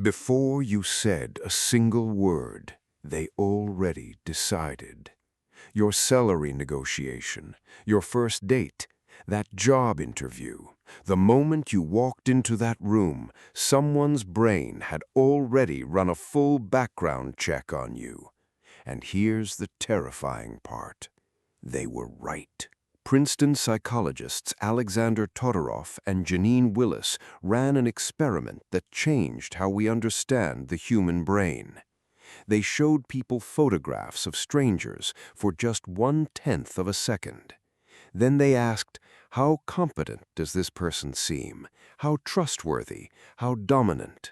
Before you said a single word, they already decided. Your salary negotiation, your first date, that job interview. The moment you walked into that room, someone's brain had already run a full background check on you. And here's the terrifying part. They were right. Princeton psychologists Alexander Todorov and Janine Willis ran an experiment that changed how we understand the human brain. They showed people photographs of strangers for just 1/10 of a second. Then they asked, how competent does this person seem? How trustworthy? How dominant?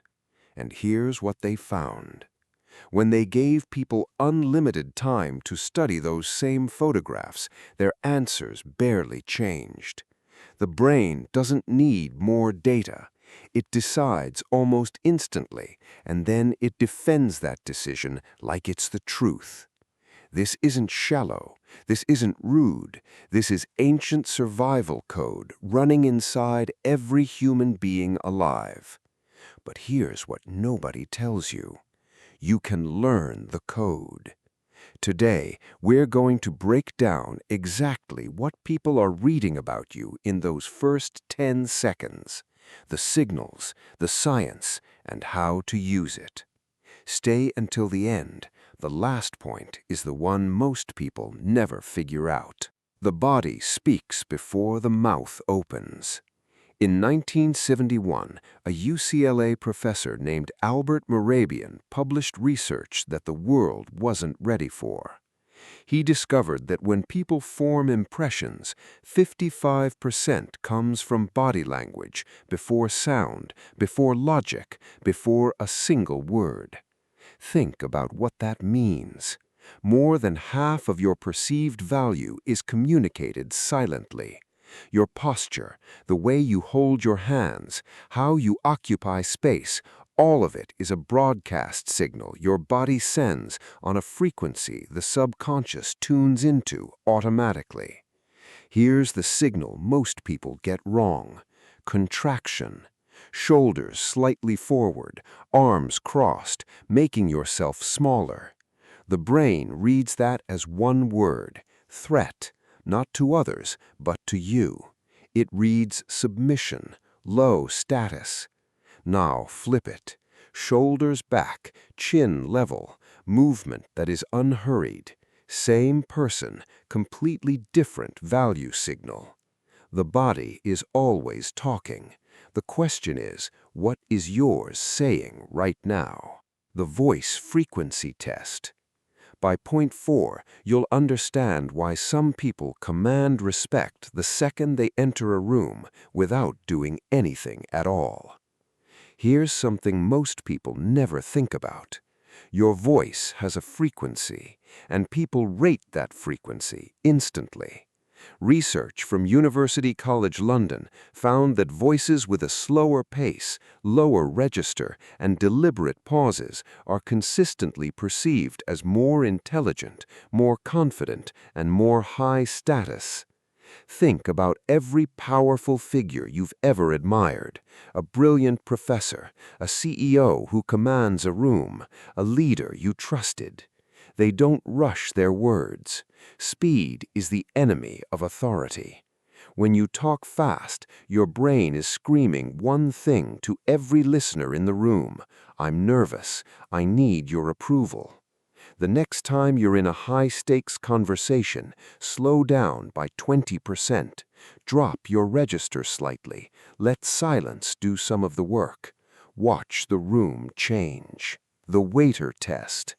And here's what they found. When they gave people unlimited time to study those same photographs, their answers barely changed. The brain doesn't need more data. It decides almost instantly, and then it defends that decision like it's the truth. This isn't shallow. This isn't rude. This is ancient survival code running inside every human being alive. But here's what nobody tells you. You can learn the code. Today, we're going to break down exactly what people are reading about you in those first 10 seconds, the signals, the science, and how to use it. Stay until the end. The last point is the one most people never figure out. The body speaks before the mouth opens. In 1971, a UCLA professor named Albert Mehrabian published research that the world wasn't ready for. He discovered that when people form impressions, 55% comes from body language, before sound, before logic, before a single word. Think about what that means. More than half of your perceived value is communicated silently. Your posture, the way you hold your hands, how you occupy space, all of it is a broadcast signal your body sends on a frequency the subconscious tunes into automatically. Here's the signal most people get wrong. Contraction. Shoulders slightly forward, arms crossed, making yourself smaller. The brain reads that as one word, threat. Not to others, but to you. It reads submission, low status. Now flip it. Shoulders back, chin level, movement that is unhurried. Same person, completely different value signal. The body is always talking. The question is, what is yours saying right now? The voice frequency test. By point 4, you'll understand why some people command respect the second they enter a room without doing anything at all. Here's something most people never think about. Your voice has a frequency, and people rate that frequency instantly. Research from University College London found that voices with a slower pace, lower register, and deliberate pauses are consistently perceived as more intelligent, more confident, and more high status. Think about every powerful figure you've ever admired: a brilliant professor, a CEO who commands a room, a leader you trusted. They don't rush their words. Speed is the enemy of authority. When you talk fast, your brain is screaming one thing to every listener in the room: I'm nervous, I need your approval. The next time you're in a high-stakes conversation, slow down by 20%. Drop your register slightly. Let silence do some of the work. Watch the room change. The waiter test.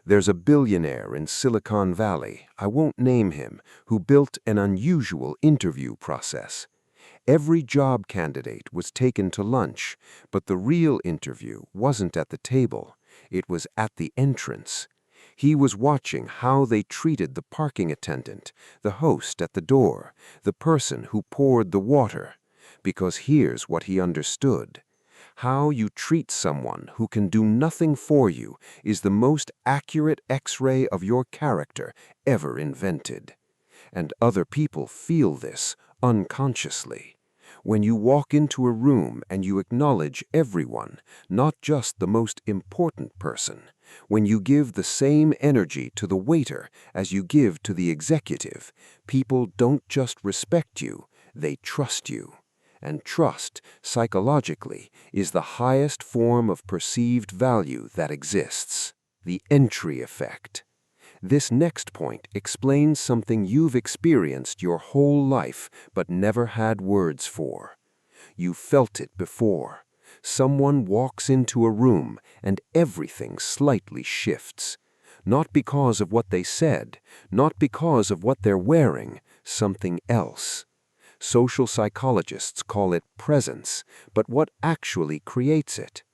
There's a billionaire in Silicon Valley, I won't name him, who built an unusual interview process. Every job candidate was taken to lunch, but the real interview wasn't at the table. It was at the entrance. He was watching how they treated the parking attendant, the host at the door, the person who poured the water. Because here's what he understood. How you treat someone who can do nothing for you is the most accurate X-ray of your character ever invented. And other people feel this unconsciously. When you walk into a room and you acknowledge everyone, not just the most important person. When you give the same energy to the waiter as you give to the executive, people don't just respect you, they trust you. And trust, psychologically, is the highest form of perceived value that exists. The entry effect. This next point explains something you've experienced your whole life but never had words for. You felt it before. Someone walks into a room and everything slightly shifts. Not because of what they said, not because of what they're wearing, something else. Social psychologists call it presence, but what actually creates it?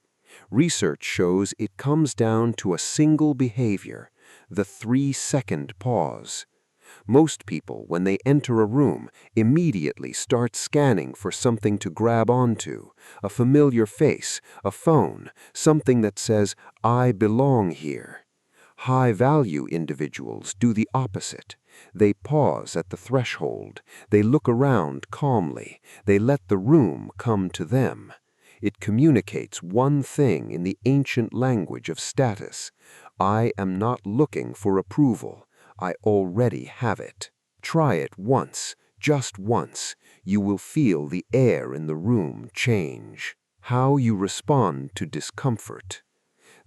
Research shows it comes down to a single behavior, the 3-second pause. Most people, when they enter a room, immediately start scanning for something to grab onto, a familiar face, a phone, something that says, "I belong here." High-value individuals do the opposite. They pause at the threshold. They look around calmly. They let the room come to them. It communicates one thing in the ancient language of status. I am not looking for approval. I already have it. Try it once, just once. You will feel the air in the room change. How you respond to discomfort.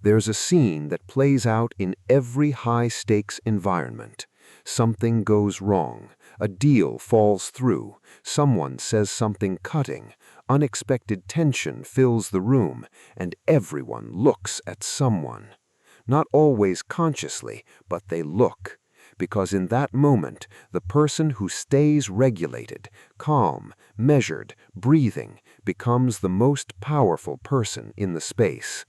There's a scene that plays out in every high-stakes environment. Something goes wrong. A deal falls through. Someone says something cutting. Unexpected tension fills the room, and everyone looks at someone. Not always consciously, but they look. Because in that moment, the person who stays regulated, calm, measured, breathing, becomes the most powerful person in the space.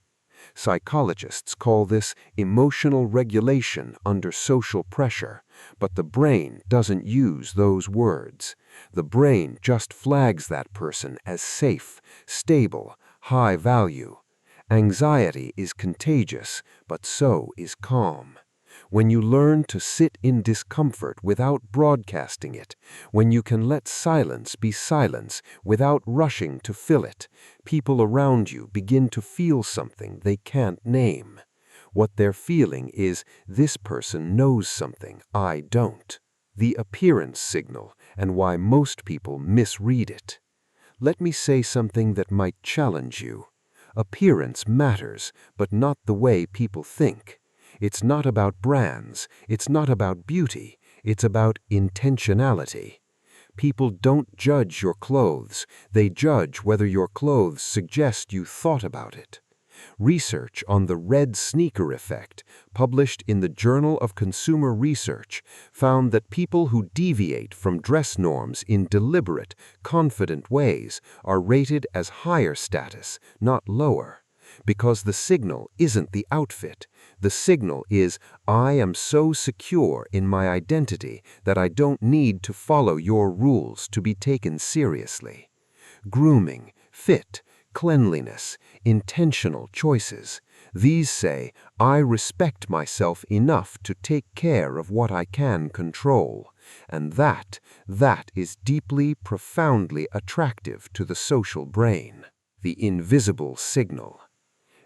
Psychologists call this emotional regulation under social pressure, but the brain doesn't use those words. The brain just flags that person as safe, stable, high value. Anxiety is contagious, but so is calm. When you learn to sit in discomfort without broadcasting it, when you can let silence be silence without rushing to fill it, people around you begin to feel something they can't name. What they're feeling is, this person knows something I don't. The appearance signal, and why most people misread it. Let me say something that might challenge you. Appearance matters, but not the way people think. It's not about brands, it's not about beauty, it's about intentionality. People don't judge your clothes, they judge whether your clothes suggest you thought about it. Research on the red sneaker effect, published in the Journal of Consumer Research, found that people who deviate from dress norms in deliberate, confident ways are rated as higher status, not lower. Because the signal isn't the outfit. The signal is, I am so secure in my identity that I don't need to follow your rules to be taken seriously. Grooming, fit, cleanliness, intentional choices. These say, I respect myself enough to take care of what I can control. And that is deeply, profoundly attractive to the social brain. The invisible signal.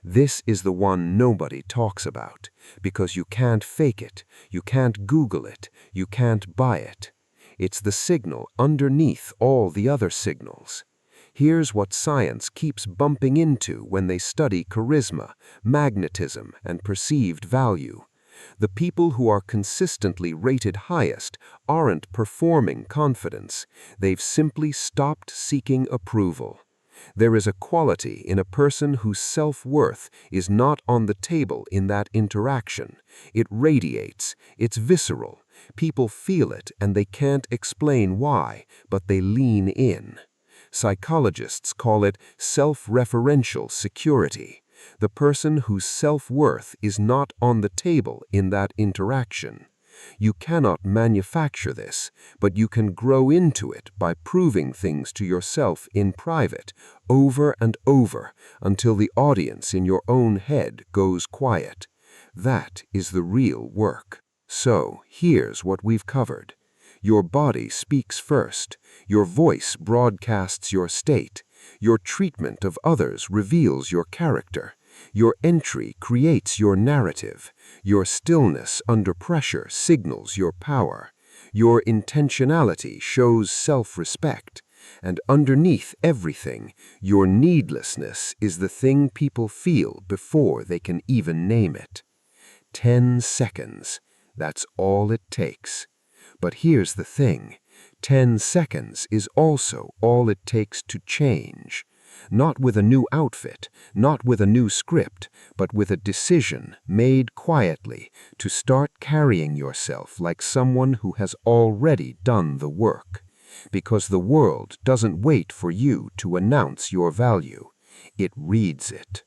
This is the one nobody talks about, because you can't fake it, you can't Google it, you can't buy it. It's the signal underneath all the other signals. Here's what science keeps bumping into when they study charisma, magnetism, and perceived value. The people who are consistently rated highest aren't performing confidence, they've simply stopped seeking approval. There is a quality in a person whose self-worth is not on the table in that interaction. It radiates, it's visceral. People feel it and they can't explain why, but they lean in. Psychologists call it self-referential security. The person whose self-worth is not on the table in that interaction. You cannot manufacture this, but you can grow into it by proving things to yourself in private, over and over, until the audience in your own head goes quiet. That is the real work. So, here's what we've covered. Your body speaks first. Your voice broadcasts your state. Your treatment of others reveals your character. Your entry creates your narrative. Your stillness under pressure signals your power. Your intentionality shows self-respect. And underneath everything, your needlessness is the thing people feel before they can even name it. 10 seconds. That's all it takes. But here's the thing. 10 seconds is also all it takes to change. Not with a new outfit, not with a new script, but with a decision made quietly to start carrying yourself like someone who has already done the work. Because the world doesn't wait for you to announce your value. It reads it.